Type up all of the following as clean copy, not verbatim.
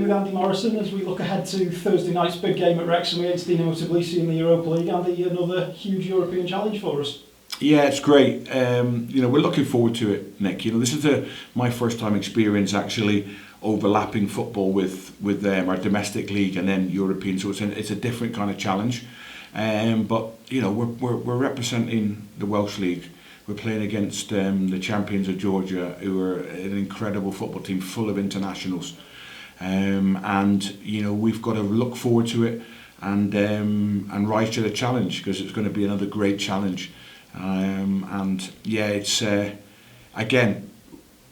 in with Andy Morrison as we look ahead to Thursday night's big game at Wrexham against Dinamo Tbilisi in the Europa League. Andy, another huge European challenge for us. Yeah, it's great. We're looking forward to it, Nick. This is my first time experience actually overlapping football with our domestic league and then European. So it's a different kind of challenge. But we're representing the Welsh League. We're playing against the champions of Georgia, who are an incredible football team full of internationals. We've got to look forward to it and rise to the challenge, because it's going to be another great challenge. It's again,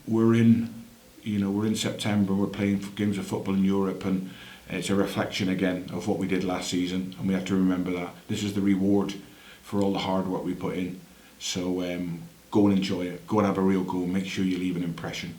we're in September. We're playing games of football in Europe, and it's a reflection again of what we did last season, and we have to remember that this is the reward for all the hard work we put in. So go and enjoy it. Go and have a real go. Make sure you leave an impression.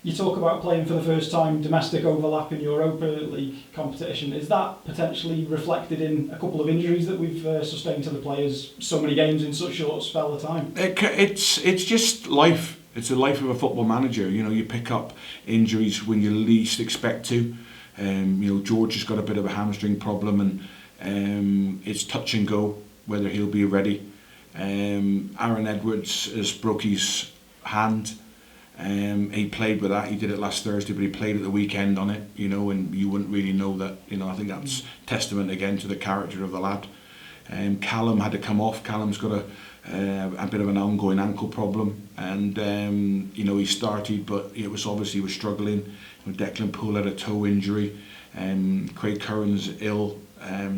You talk about playing for the first time domestic overlap in Europa League competition. Is that potentially reflected in a couple of injuries that we've sustained to the players? So many games in such a short spell of time. It's just life. It's the life of a football manager. You pick up injuries when you least expect to. George has got a bit of a hamstring problem, and it's touch and go whether he'll be ready. Aaron Edwards has broke his hand. He played with that. He did it last Thursday, but he played at the weekend on it. And you wouldn't really know that. I think that's testament again to the character of the lad. Callum had to come off. Callum's got a bit of an ongoing ankle problem, and he started, but it was obviously was struggling. Declan Poole had a toe injury. Craig Curran's ill.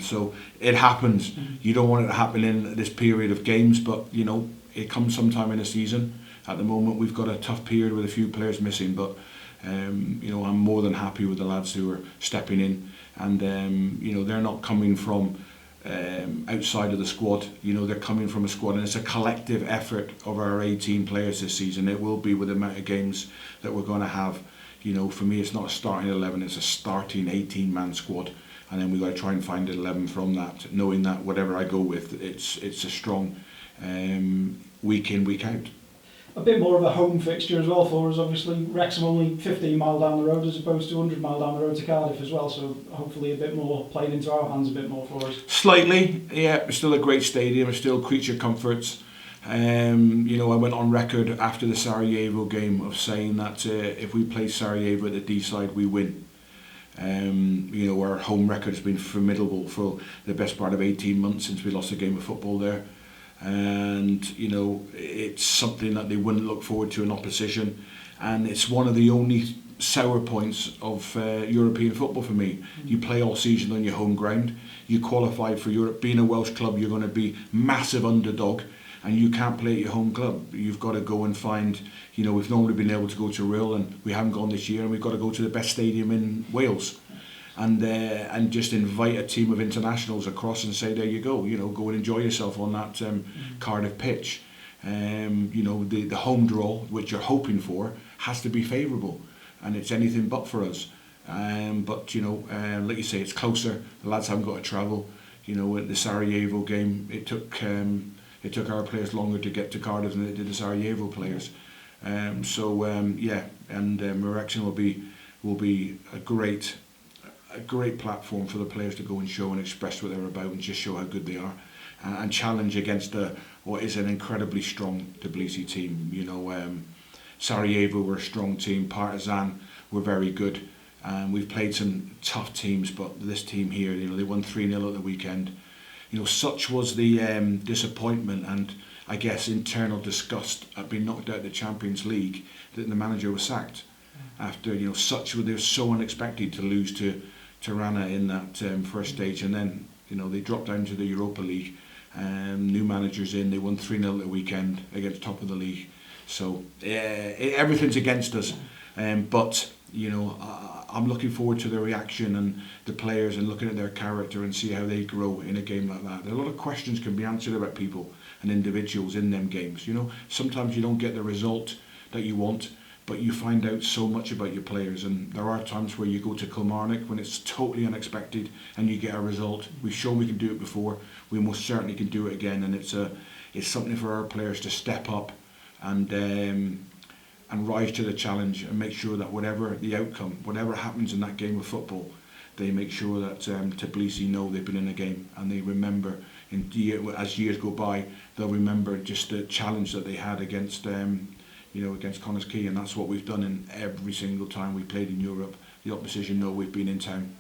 So it happens. You don't want it to happen in this period of games, but it comes sometime in a season. At the moment, we've got a tough period with a few players missing, but I'm more than happy with the lads who are stepping in, and they're not coming from outside of the squad. They're coming from a squad, and it's a collective effort of our 18 players this season. It will be with the amount of games that we're going to have. For me, it's not a starting 11; it's a starting 18-man squad. And then we've got to try and find an 11 from that, knowing that whatever I go with, it's a strong week in, week out. A bit more of a home fixture as well for us, obviously. Wrexham only 15 mile down the road as opposed to 100 mile down the road to Cardiff as well, so hopefully a bit more playing into our hands a bit more for us. Slightly, yeah. It's still a great stadium, it's still creature comforts. I went on record after the Sarajevo game of saying that if we play Sarajevo at the D side, we win. Our home record has been formidable for the best part of 18 months since we lost a game of football there, and it's something that they wouldn't look forward to in opposition, and it's one of the only sour points of European football for me. You play all season on your home ground, you qualified for Europe. Being a Welsh club, you're going to be massive underdog, and you can't play at your home club. You've got to go and find, we've normally been able to go to Rhyl, and we haven't gone this year, and we've got to go to the best stadium in Wales, and just invite a team of internationals across and say, there you go, go and enjoy yourself on that Cardiff pitch. The home draw, which you're hoping for, has to be favourable, and it's anything but for us. Like you say, it's closer. The lads haven't got to travel. At the Sarajevo game, it took our players longer to get to Cardiff than it did the Sarajevo players. Wrexham will be a great platform for the players to go and show and express what they're about and just show how good they are, and challenge against what is an incredibly strong Tbilisi team. Sarajevo were a strong team. Partizan were very good. We've played some tough teams, but this team here, they won 3-0 at the weekend. Such was the disappointment and I guess internal disgust at being knocked out of the Champions League that the manager was sacked. After they were so unexpected to lose to Tirana in that first stage, and then they dropped down to the Europa League. New managers in, they won 3-0 at the weekend against top of the league. So everything's against us, but I'm looking forward to the reaction and the players and looking at their character and see how they grow in a game like that. A lot of questions can be answered about people and individuals in them games. Sometimes you don't get the result that you want, but you find out so much about your players, and there are times where you go to Kilmarnock when it's totally unexpected and you get a result. We've shown we can do it before, we most certainly can do it again, and it's something for our players to step up and and rise to the challenge and make sure that whatever the outcome, whatever happens in that game of football, they make sure that Tbilisi know they've been in a game, and they remember as years go by, they'll remember just the challenge that they had against against Connah's Quay, and that's what we've done in every single time we played in Europe. The opposition know we've been in town.